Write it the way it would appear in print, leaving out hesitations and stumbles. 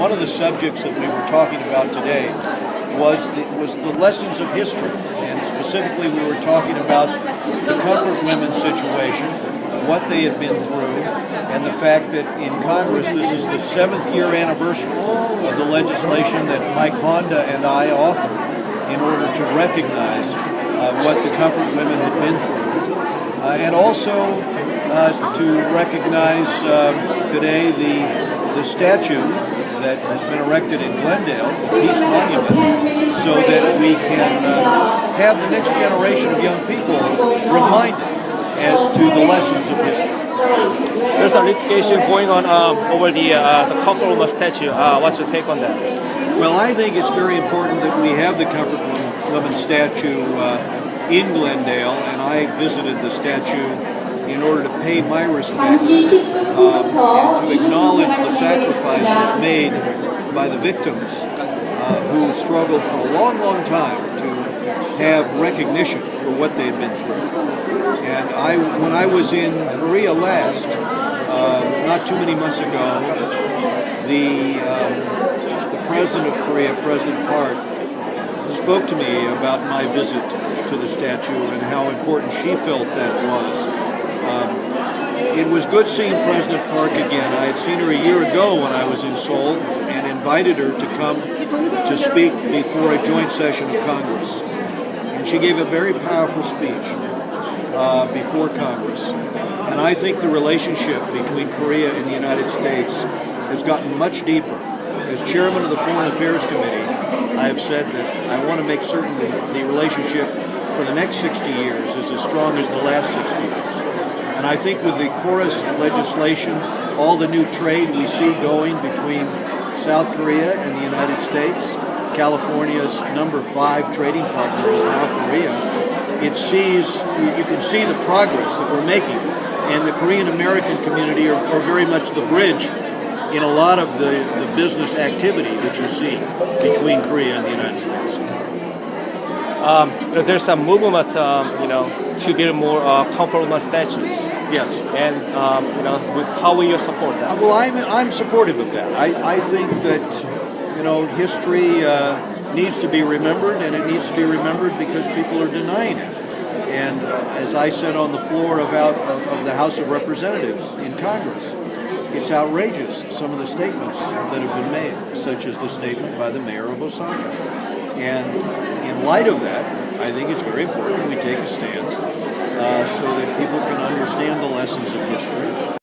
one of the subjects that we were talking about today was the lessons of history, and specifically we were talking about the comfort women's situation, what they had been through, and the fact that in Congress this is the 7th year anniversary of the legislation that Mike Honda and I authored in order to recognize what the comfort women had been through, and also to recognize today the statue that has been erected in Glendale, the Peace Monument, so that we can have the next generation of young people reminded as to the lessons of history. There's a litigation going on over the Comfort Woman statue. What's your take on that? Well, I think it's very important that we have the Comfort Woman statue in Glendale, and I visited the statue in order to pay my respects and to acknowledge the sacrifices made by the victims who struggled for a long, long time to have recognition for what they'd been through. And when I was in Korea last, not too many months ago, the president of Korea, President Park, spoke to me about my visit to the statue and how important she felt that was. It was good seeing President Park again. I had seen her a year ago when I was in Seoul and invited her to come to speak before a joint session of Congress. And she gave a very powerful speech before Congress. And I think the relationship between Korea and the United States has gotten much deeper. As chairman of the Foreign Affairs Committee, I have said that I want to make certain that the relationship for the next 60 years is as strong as the last 60 years. And I think with the KORUS legislation, all the new trade we see going between South Korea and the United States, California's number 5 trading partner is now Korea. You can see the progress that we're making. And the Korean American community are very much the bridge in a lot of the business activity that you see between Korea and the United States. There's a movement, to build more Comfort Woman statues. Yes. And how will you support that? Well, I'm supportive of that. I think that history needs to be remembered, and it needs to be remembered because people are denying it. And as I said on the floor of the House of Representatives in Congress, it's outrageous, some of the statements that have been made, such as the statement by the mayor of Osaka. And in light of that, I think it's very important we take a stand so that people can understand the lessons of history.